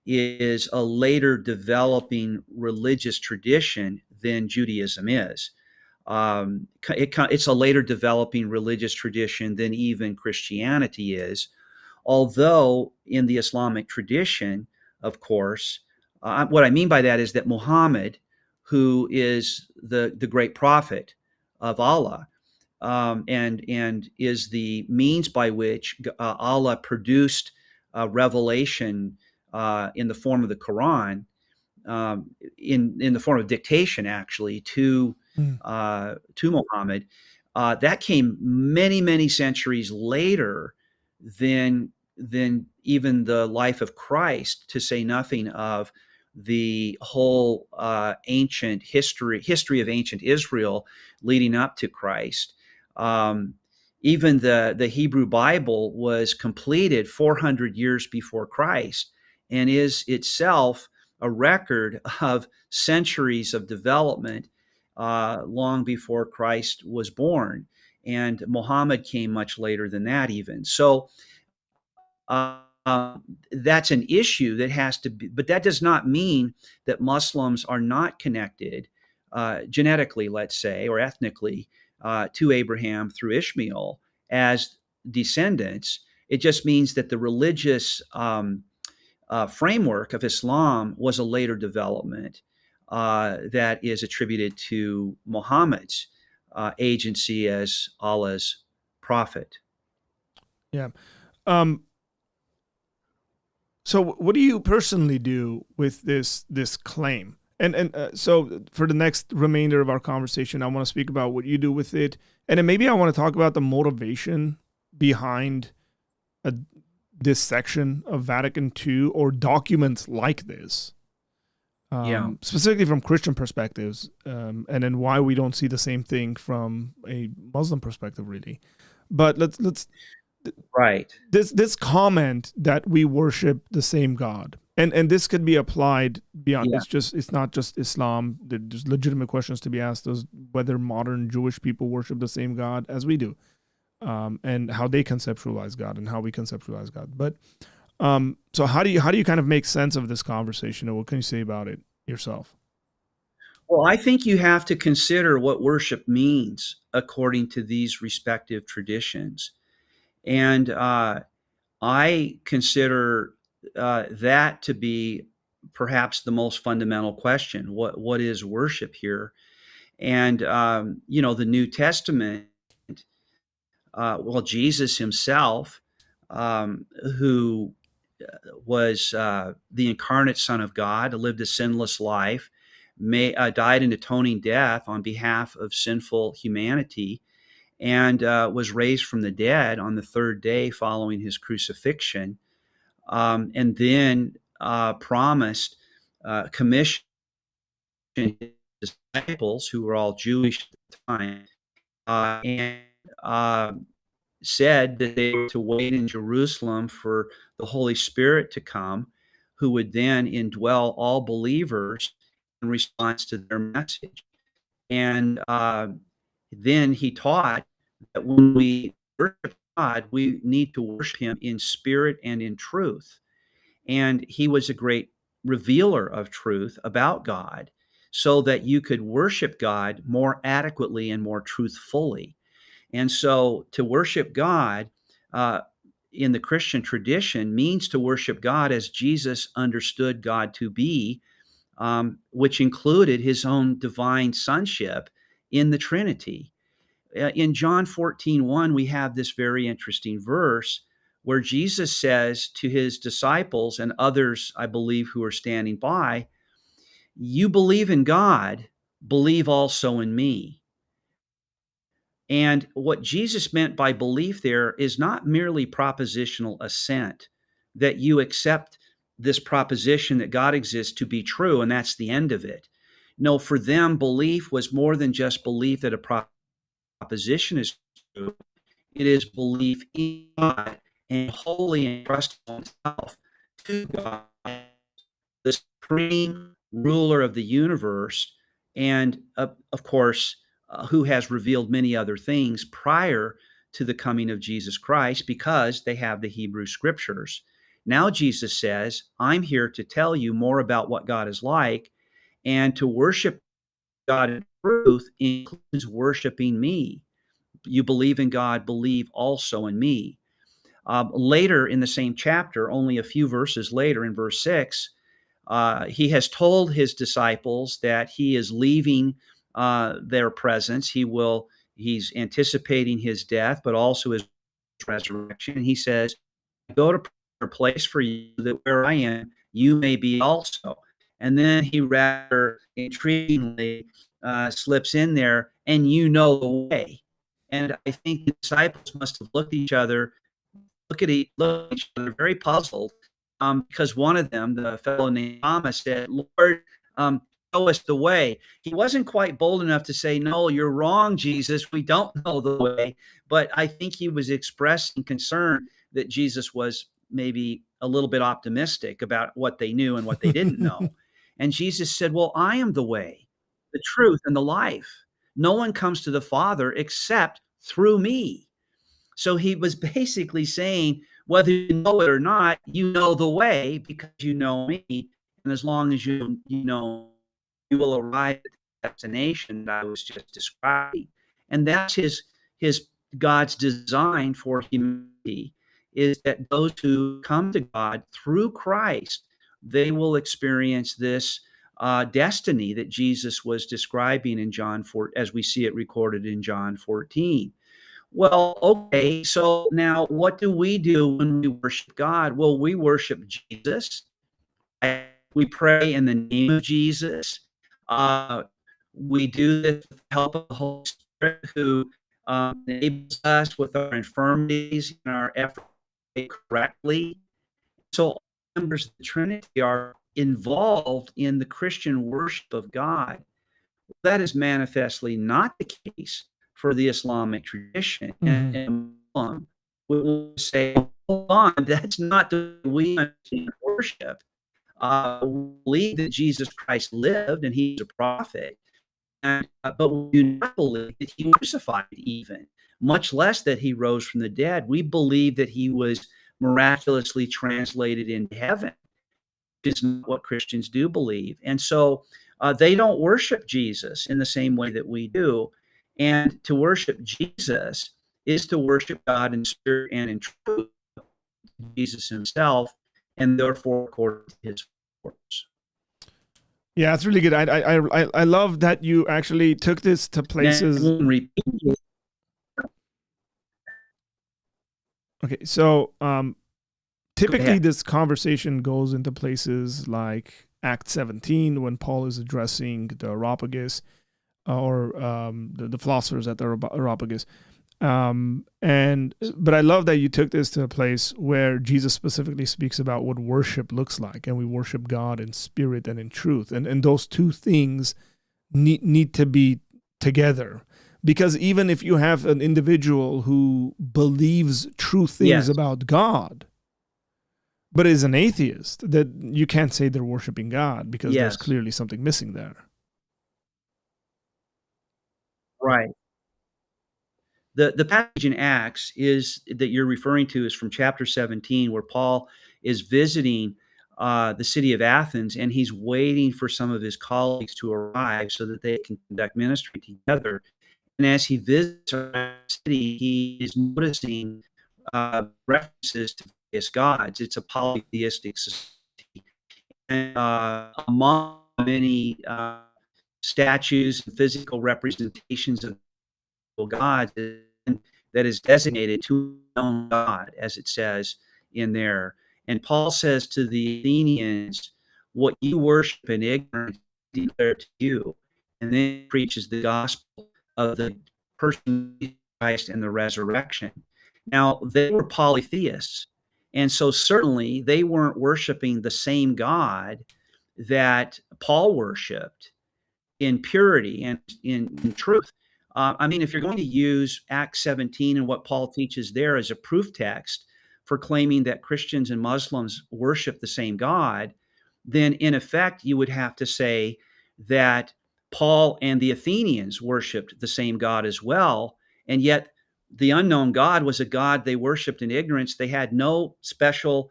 is a later developing religious tradition than Judaism is. It's a later developing religious tradition than even Christianity is. Although in the Islamic tradition, of course, what I mean by that is that Muhammad, who is the great prophet of Allah, and is the means by which Allah produced revelation in the form of the Quran, in the form of dictation, actually, Mm. to Muhammad. That came many centuries later than even the life of Christ, to say nothing of the whole ancient history of ancient Israel leading up to Christ. Um, Even the Hebrew Bible was completed 400 years before Christ, and is itself a record of centuries of development long before Christ was born. And Muhammad came much later than that, even. So uh, that's an issue that has to be, but that does not mean that Muslims are not connected genetically, let's say, or ethnically to Abraham through Ishmael as descendants. It just means that the religious framework of Islam was a later development that is attributed to Muhammad's agency as Allah's prophet. Yeah. Um, so what do you personally do with this claim? And so for the next remainder of our conversation, I want to speak about what you do with it, and then maybe I want to talk about the motivation behind a, this section of Vatican II or documents like this, Yeah. specifically from Christian perspectives, and then why we don't see the same thing from a Muslim perspective, really. But let's Right. this comment that we worship the same God, and this could be applied beyond. Yeah. It's not just Islam. There's legitimate questions to be asked as whether modern Jewish people worship the same God as we do, and how they conceptualize God and how we conceptualize God. But so how do you kind of make sense of this conversation, or what can you say about it yourself? Well, I think you have to consider what worship means according to these respective traditions. And I consider that to be perhaps the most fundamental question. What is worship here? And the New Testament, well, Jesus himself, who was the incarnate Son of God, lived a sinless life, died an atoning death on behalf of sinful humanity, and was raised from the dead on the third day following his crucifixion, and then promised, commissioned his disciples, who were all Jewish at the time, and uh, said that they were to wait in Jerusalem for the Holy Spirit to come, who would then indwell all believers in response to their message. And then he taught that when we worship God, we need to worship him in spirit and in truth. And he was a great revealer of truth about God, so that you could worship God more adequately and more truthfully. And so to worship God uh, in the Christian tradition means to worship God as Jesus understood God to be, which included his own divine sonship in the Trinity. In John 14:1, we have this very interesting verse where Jesus says to his disciples and others, I believe, who are standing by, "You believe in God, believe also in me." And what Jesus meant by belief there is not merely propositional assent, that you accept this proposition that God exists to be true, and that's the end of it. No, for them, belief was more than just belief that a proposition is true. It is belief in God and wholly entrusting oneself to God, the supreme ruler of the universe, and of course, who has revealed many other things prior to the coming of Jesus Christ, because they have the Hebrew scriptures. Now, Jesus says, I'm here to tell you more about what God is like and to worship God in truth includes worshiping me. You believe in God, believe also in me. Later in the same chapter, only a few verses later, in verse 6, he has told his disciples that he is leaving their presence. He's anticipating his death, but also his resurrection. He says, "Go to prepare a place for you, that where I am, you may be also." And then he rather intriguingly slips in there, "And you know the way." And I think the disciples must have looked at each other very puzzled, because one of them, the fellow named Thomas, said, "Lord, show us the way." He wasn't quite bold enough to say, "No, you're wrong, Jesus. We don't know the way." But I think he was expressing concern that Jesus was maybe a little bit optimistic about what they knew and what they didn't know. And Jesus said, "Well, I am the way, the truth, and the life. No one comes to the Father except through me." So he was basically saying, whether you know it or not, you know the way because you know me. And as long as you know, you will arrive at the destination that I was just describing. And that's his God's design for humanity, is that those who come to God through Christ, they will experience this destiny that Jesus was describing in John 4, as we see it recorded in John 14. Well, okay, so now what do we do when we worship God? Well, we worship Jesus. And we pray in the name of Jesus. Uh, we do this with the help of the Holy Spirit, who enables us with our infirmities and our effort to pray correctly. So all members of the Trinity are involved in the Christian worship of God. That is manifestly not the case for the Islamic tradition. Mhm. And Muslim will say, hold on, that's not the way we understand worship. We believe that Jesus Christ lived and he's a prophet, but we do not believe that he was crucified even, much less that he rose from the dead. We believe that he was miraculously translated into heaven, is not what Christians do believe. And so they don't worship Jesus in the same way that we do. And to worship Jesus is to worship God in spirit and in truth, Jesus himself, and therefore according to his words. Yeah, it's really good. I love that you actually took this to places. Okay, so typically this conversation goes into places like Act 17 when Paul is addressing the Areopagus, or the philosophers at the Areopagus. But I love that you took this to a place where Jesus specifically speaks about what worship looks like, and we worship God in spirit and in truth, and those two things need to be together. Because even if you have an individual who believes true things about God, but is an atheist, that you can't say they're worshiping God, because there's clearly something missing there. Right. The passage in Acts that you're referring to is from chapter 17, where Paul is visiting the city of Athens, and he's waiting for some of his colleagues to arrive so that they can conduct ministry together. And as he visits the city, he is noticing references to various gods. It's a polytheistic society. And among many statues and physical representations of gods that is designated to unknown God, as it says in there. And Paul says to the Athenians, what you worship in ignorance, I declare to you. And then preaches the gospel of the person of Christ and the resurrection. Now, they were polytheists. And so certainly they weren't worshiping the same God that Paul worshiped in purity and in truth. I mean, if you're going to use Acts 17 and what Paul teaches there as a proof text for claiming that Christians and Muslims worship the same God, then in effect, you would have to say that Paul and the Athenians worshiped the same God as well. And yet the unknown God was a God they worshiped in ignorance. They had no special,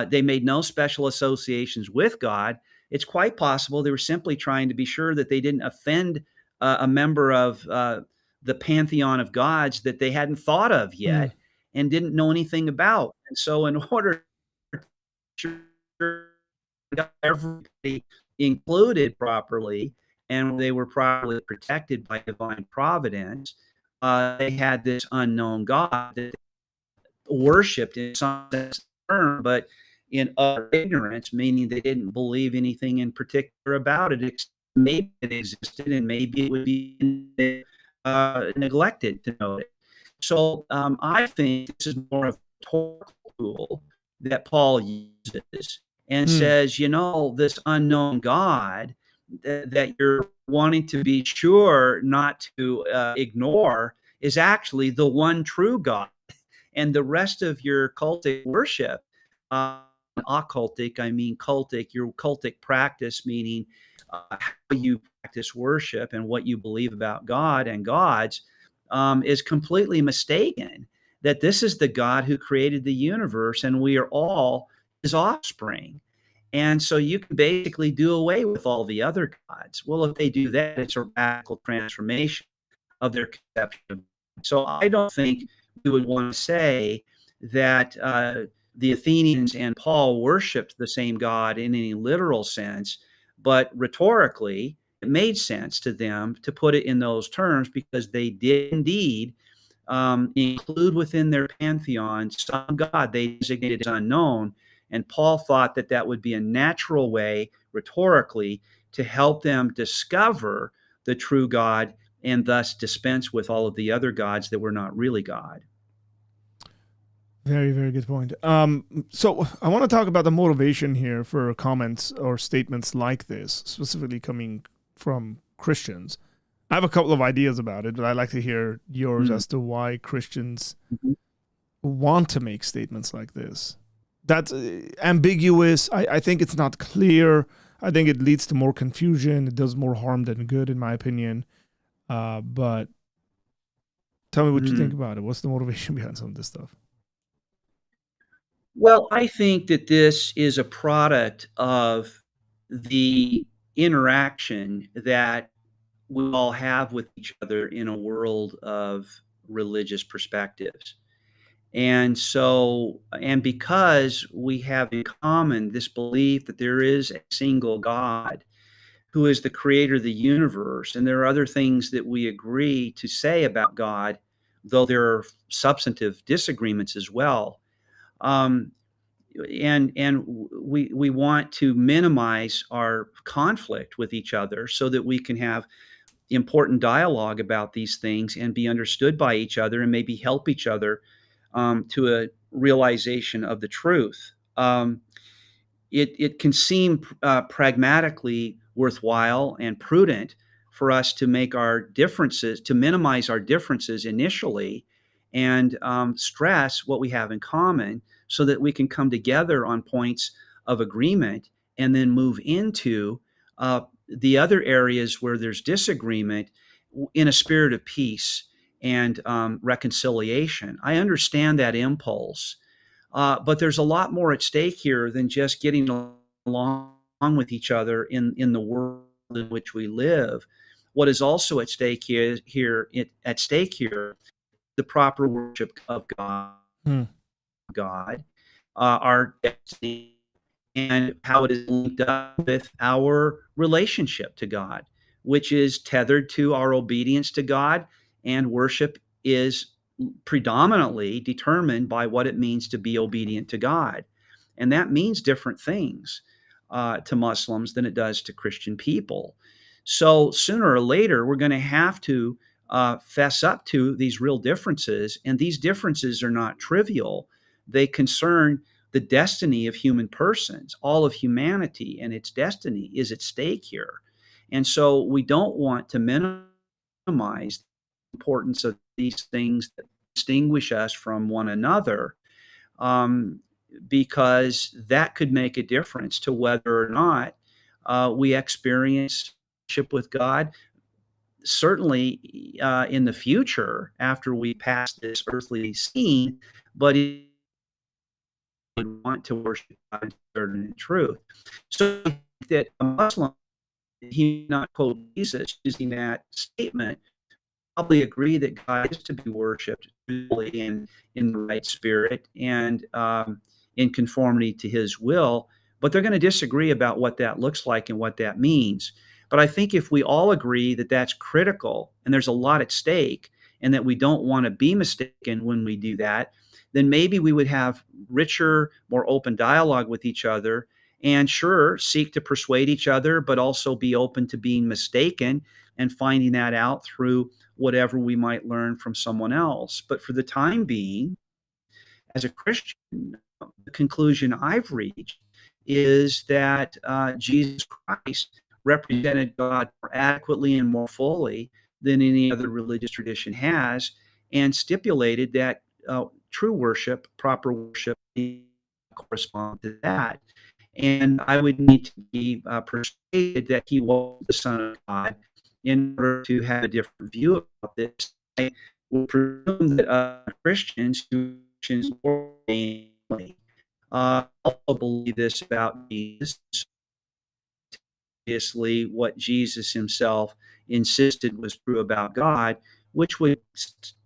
they made no special associations with God. It's quite possible they were simply trying to be sure that they didn't offend a member of the pantheon of gods that they hadn't thought of Mm. yet and didn't know anything about. And so, in order to sure got everybody included properly and they were properly protected by divine providence, they had this unknown God that worshipped in some sense of the term, but in utter ignorance, meaning they didn't believe anything in particular about it. Maybe it existed, and maybe it would be neglected to know it. So I think this is more of a rhetorical tool that Paul uses and Mm. says, this unknown God that you're wanting to be sure not to ignore is actually the one true God, and the rest of your cultic worship, occultic, I mean cultic, your cultic practice, meaning how you practice worship and what you believe about God and gods, is completely mistaken. That this is the God who created the universe, and we are all his offspring. And so you can basically do away with all the other gods. Well, if they do that, it's a radical transformation of their conception of God. So I don't think we would want to say that the Athenians and Paul worshiped the same God in any literal sense, but rhetorically, it made sense to them to put it in those terms because they did indeed include within their pantheon some God they designated as unknown. And Paul thought that that would be a natural way, rhetorically, to help them discover the true God and thus dispense with all of the other gods that were not really God. Very, very good point. So I want to talk about the motivation here for comments or statements like this, specifically coming from Christians. I have a couple of ideas about it, but I'd like to hear yours Mm. as to why Christians Mhm. want to make statements like this. That's ambiguous. I think it's not clear. I think it leads to more confusion. It does more harm than good, in my opinion. But tell me what you think Mm. about it. What's the motivation behind some of this stuff? Well, I think that this is a product of the interaction that we all have with each other in a world of religious perspectives. And because we have in common this belief that there is a single God who is the creator of the universe, and there are other things that we agree to say about God, though there are substantive disagreements as well. Um, and we want to minimize our conflict with each other so that we can have important dialogue about these things and be understood by each other and maybe help each other to a realization of the truth. It can seem pragmatically worthwhile and prudent for us to make our differences, to minimize our differences initially, and stress what we have in common so that we can come together on points of agreement and then move into the other areas where there's disagreement in a spirit of peace and reconciliation. I understand that impulse, but there's a lot more at stake here than just getting along with each other in the world in which we live. What is also at stake here, the proper worship of Hmm. God, our destiny, and how it is linked up with our relationship to God, which is tethered to our obedience to God, and worship is predominantly determined by what it means to be obedient to God. And that means different things to Muslims than it does to Christian people. So sooner or later, we're going to have to fess up to these real differences. And these differences are not trivial, they concern the destiny of human persons. All of humanity and its destiny is at stake here. And so we don't want to minimize the importance of these things that distinguish us from one another, um, because that could make a difference to whether or not we experience relationship with God. Certainly in the future, after we pass this earthly scene, but would want to worship God in spirit and in truth. So that a Muslim, he may not quote Jesus using that statement, probably agree that God is to be worshipped truly in the right spirit and in conformity to his will, but they're going to disagree about what that looks like and what that means. But I think if we all agree that that's critical and there's a lot at stake and that we don't want to be mistaken when we do that, then maybe we would have richer, more open dialogue with each other and sure, seek to persuade each other, but also be open to being mistaken and finding that out through whatever we might learn from someone else. But for the time being, as a Christian, the conclusion I've reached is that Jesus Christ represented God more adequately and more fully than any other religious tradition has, and stipulated that true worship, proper worship, correspond to that. And I would need to be persuaded that he was the Son of God in order to have a different view about this. I will presume that Christians who Christians also believe this about Jesus. Obviously, what Jesus himself insisted was true about God, which would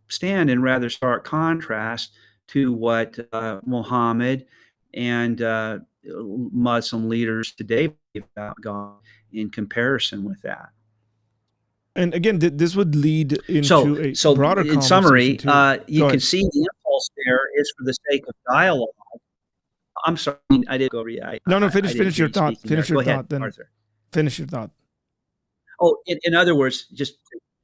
stand in rather stark contrast to what Muhammad and Muslim leaders today believe about God in comparison with that. And again, this would lead So, into a so broader in conversation summary, too. you Go can ahead. see the impulse there is for the sake of dialogue. I'm sorry, I didn't go over you. No, no, I didn't finish hear your you thought. speaking there. Finish your Go ahead, thought, then Arthur. finish your thought. Oh, in other words, just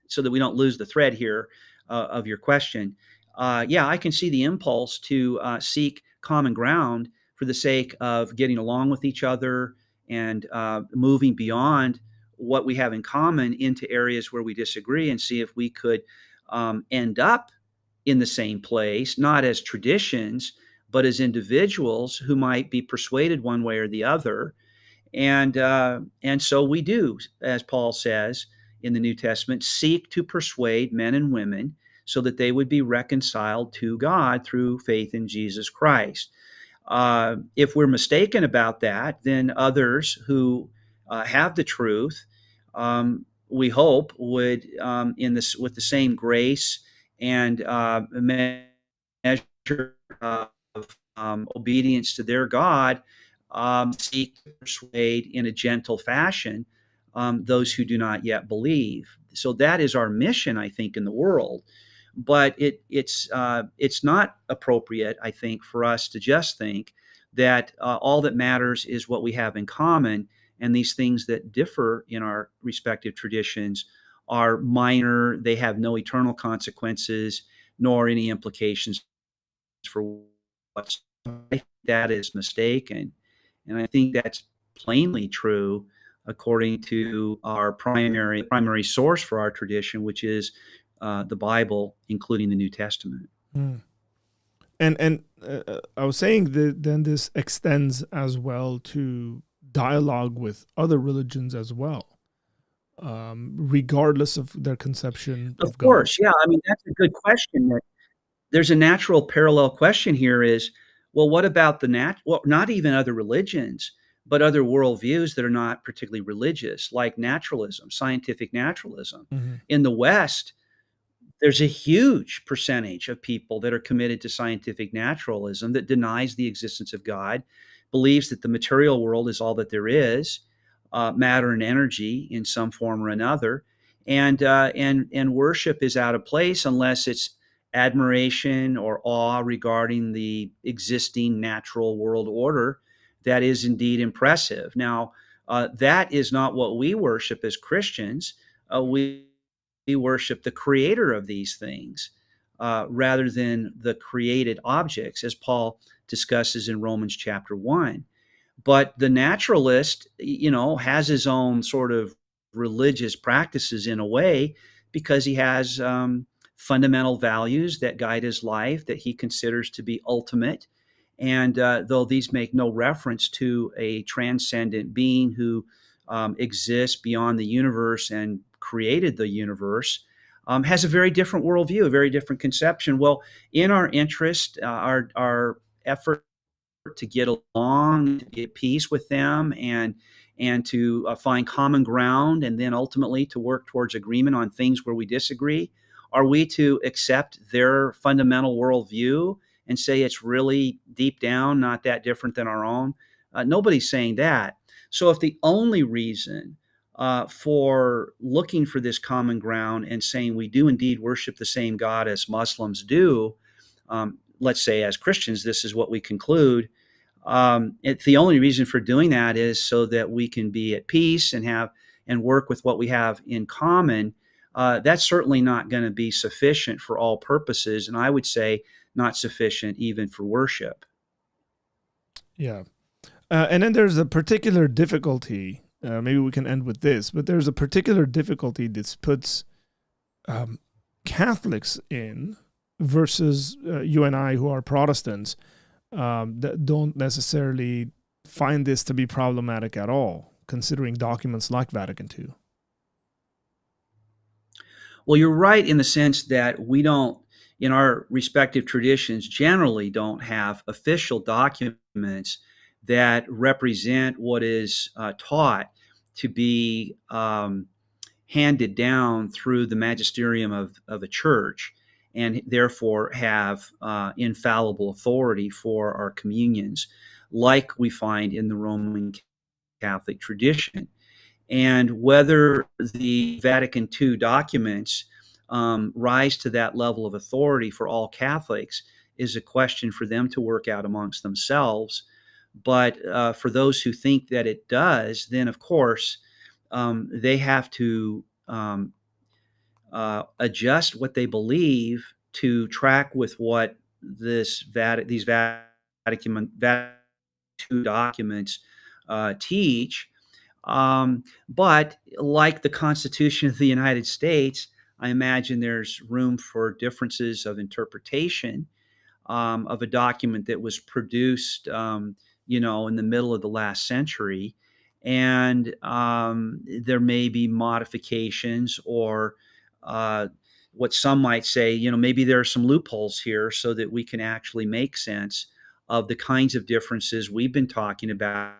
so that we don't lose the thread here of your question, yeah, I can see the impulse to seek common ground for the sake of getting along with each other and moving beyond what we have in common into areas where we disagree and see if we could end up in the same place, not as traditions, but as individuals who might be persuaded one way or the other. And so we do, as Paul says in the New Testament, seek to persuade men and women so that they would be reconciled to God through faith in Jesus Christ. If we're mistaken about that, then others who have the truth, we hope, would in this with the same grace and measure of obedience to their God, seek to persuade in a gentle fashion those who do not yet believe. So that is our mission, I think, in the world. But it's not appropriate, I think, for us to just think that all that matters is what we have in common, and these things that differ in our respective traditions are minor. They have no eternal consequences, nor any implications for what's. I think that is mistaken, and I think that's plainly true according to our primary source for our tradition, which is the Bible, including the New Testament. Mm. And I was saying that then this extends as well to dialogue with other religions as well, regardless of their conception Of of God. course, yeah. I mean, that's a good question. There's a natural parallel question here is, well, what about well, not even other religions, but other worldviews that are not particularly religious, like naturalism, scientific naturalism. Mm-hmm. In the West, there's a huge percentage of people that are committed to scientific naturalism that denies the existence of God, believes that the material world is all that there is, matter and energy in some form or another, and worship is out of place unless it's admiration or awe regarding the existing natural world order that is indeed impressive. Now, that is not what we worship as Christians. We worship the creator of these things rather than the created objects, as Paul discusses in Romans chapter 1. But the naturalist, has his own sort of religious practices in a way because he has fundamental values that guide his life that he considers to be ultimate. And though these make no reference to a transcendent being who exists beyond the universe and created the universe, has a very different worldview, a very different conception. Well, in our interest, our effort to get along, to be at peace with them, and to find common ground and then ultimately to work towards agreement on things where we disagree? Are we to accept their fundamental worldview and say it's really deep down not that different than our own? Nobody's saying that. So if the only reason for looking for this common ground and saying we do indeed worship the same God as Muslims do, let's say as Christians, this is what we conclude. The only reason for doing that is so that we can be at peace and have and work with what we have in common. That's certainly not going to be sufficient for all purposes, and I would say not sufficient even for worship. Yeah. And then there's a particular difficulty. Maybe we can end with this, but there's a particular difficulty this puts um, Catholics in versus you and I, who are Protestants, that don't necessarily find this to be problematic at all, considering documents like Vatican II. Well, you're right in the sense that we don't, in our respective traditions, generally don't have official documents that represent what is taught to be handed down through the magisterium of a church, and therefore have infallible authority for our communions, like we find in the Roman Catholic tradition. And whether the Vatican II documents rise to that level of authority for all Catholics is a question for them to work out amongst themselves. But for those who think that it does, then of course they have to adjust what they believe to track with what these Vatican II documents teach. But like the Constitution of the United States, I imagine there's room for differences of interpretation of a document that was produced, in the middle of the last century. And there may be modifications or what some might say, maybe there are some loopholes here so that we can actually make sense of the kinds of differences we've been talking about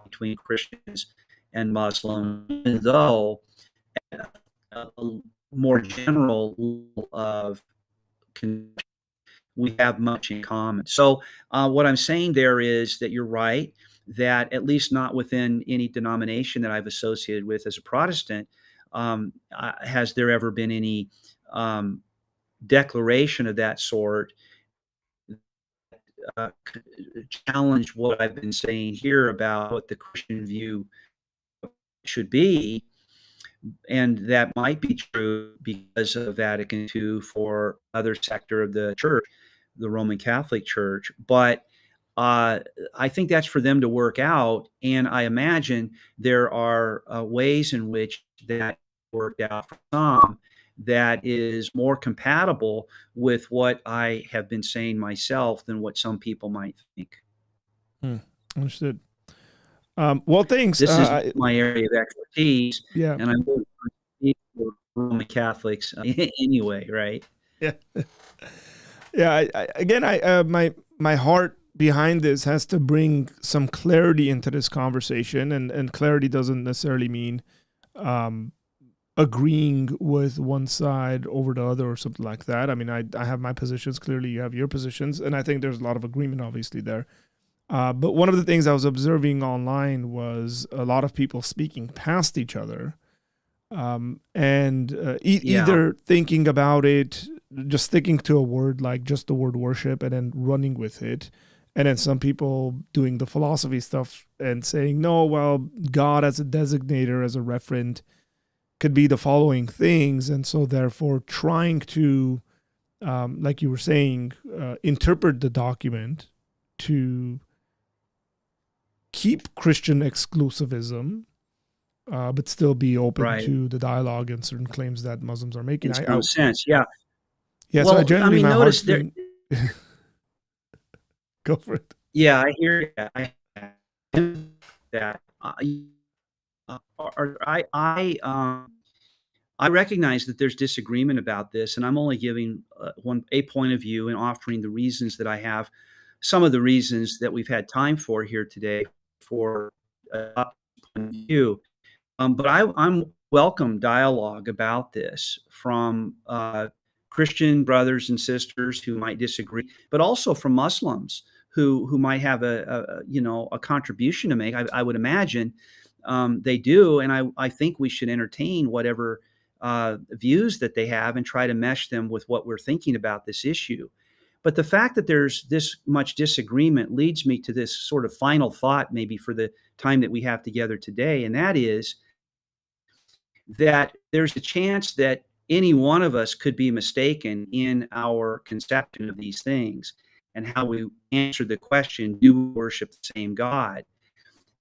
between Christians and Muslims, even though a more general of we have much in common. So, what I'm saying there is that you're right, that at least not within any denomination that I've associated with as a Protestant, has there ever been any um, declaration of that sort uh, challenge what I've been saying here about what the Christian view should be. And that might be true because of Vatican II for other sector of the church, the Roman Catholic Church. But uh, I think that's for them to work out. And I imagine there are ways in which that worked out for some that is more compatible with what I have been saying myself than what some people might think. Hmm. Understood. Well, thanks. This is my area of expertise, Yeah. and I wouldn't speak for Roman Catholics anyway, right? Yeah. Yeah. Again, my heart behind this has to bring some clarity into this conversation, and clarity doesn't necessarily mean um, agreeing with one side over the other or something like that. I mean, I have my positions. Clearly, you have your positions, and I think there's a lot of agreement, obviously, there. But one of the things I was observing online was a lot of people speaking past each other, and Yeah, either thinking about it, just sticking to a word like just the word worship, and then running with it. And then some people doing the philosophy stuff and saying, no, well, God as a designator, as a referent, could be the following things. And so, therefore, trying to, like you were saying, interpret the document to keep Christian exclusivism, but still be open right. to the dialogue and certain claims that Muslims are making. In some sense, yeah. Yeah, so I Well, I generally, mean, my notice heart's there. been go for it. Yeah, I hear that. That. I recognize that there's disagreement about this, and I'm only giving a point of view and offering the reasons that I have. Some of the reasons that we've had time for here today for view. But I'm welcome dialogue about this from Christian brothers and sisters who might disagree, but also from Muslims who might have a contribution to make. I would imagine they do, and I think we should entertain whatever views that they have and try to mesh them with what we're thinking about this issue. But the fact that there's this much disagreement leads me to this sort of final thought, maybe for the time that we have together today, and that is that there's a chance that any one of us could be mistaken in our conception of these things and how we answer the question, do we worship the same God?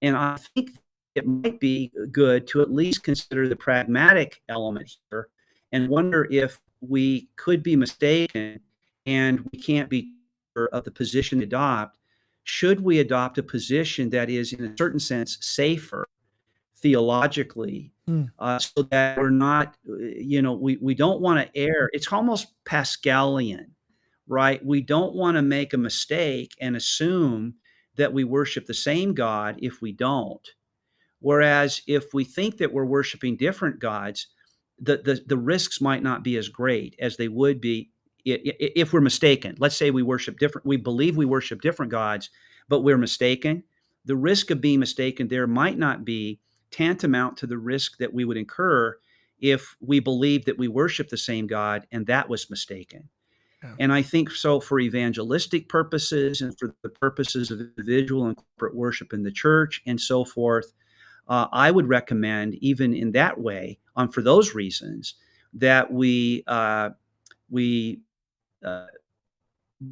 And I think it might be good to at least consider the pragmatic element here and wonder if we could be mistaken and we can't be sure of the position to adopt. Should we adopt a position that is, in a certain sense, safer theologically, so that we're not, we don't want to err. It's almost Pascalian, right? We don't want to make a mistake and assume that we worship the same God if we don't. Whereas if we think that we're worshiping different gods, the risks might not be as great as they would be if we're mistaken. Let's say we believe we worship different gods, but we're mistaken. The risk of being mistaken there might not be tantamount to the risk that we would incur if we believed that we worship the same God and that was mistaken. Yeah. And I think so for evangelistic purposes and for the purposes of individual and corporate worship in the church and so forth, I would recommend, even in that way, for those reasons, that we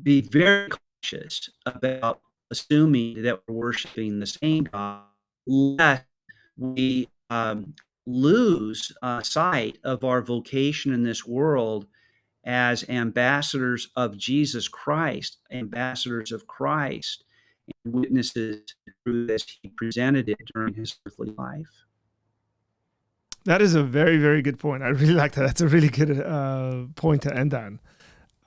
be very cautious about assuming that we're worshiping the same God, lest we lose sight of our vocation in this world as ambassadors of Jesus Christ, ambassadors of Christ, and witnesses to the truth as he presented it during his earthly life. That is a very, very good point. I really like that. That's a really good point to end on.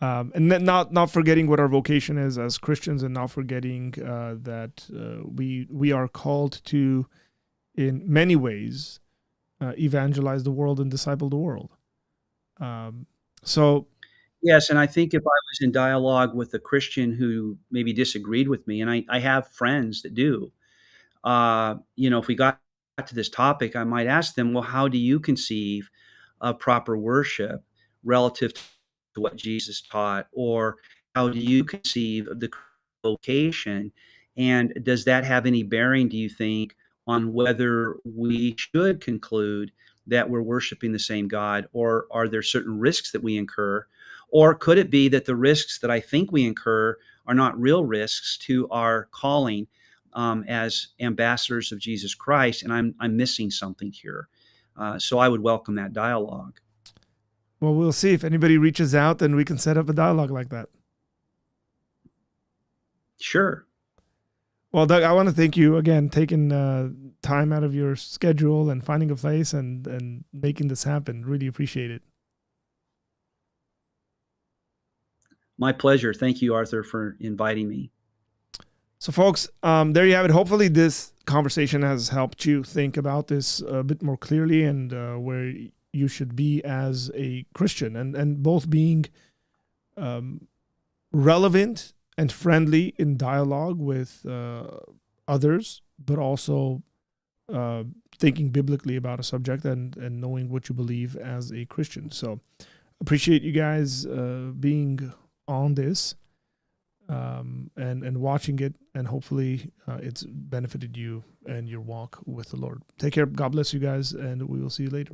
And then not forgetting what our vocation is as Christians, and not forgetting that we are called to, in many ways, evangelize the world and disciple the world. Yes, and I think if I was in dialogue with a Christian who maybe disagreed with me, and I have friends that do, if we got to this topic, I might ask them, well, how do you conceive of proper worship relative to what Jesus taught? Or how do you conceive of the vocation? And does that have any bearing, do you think, on whether we should conclude that we're worshiping the same God? Or are there certain risks that we incur? Or could it be that the risks that I think we incur are not real risks to our calling as ambassadors of Jesus Christ, and I'm missing something here? So I would welcome that dialogue. Well, we'll see. If anybody reaches out, then we can set up a dialogue like that. Sure. Well, Doug, I want to thank you again, taking time out of your schedule and finding a place and making this happen. Really appreciate it. My pleasure. Thank you, Arthur, for inviting me. So, folks, there you have it. Hopefully this conversation has helped you think about this a bit more clearly and where you should be as a Christian, and both being relevant and friendly in dialogue with others, but also thinking biblically about a subject and knowing what you believe as a Christian. So appreciate you guys being on this and watching it, and hopefully it's benefited you and your walk with the Lord. Take care. God bless you guys, and we will see you later.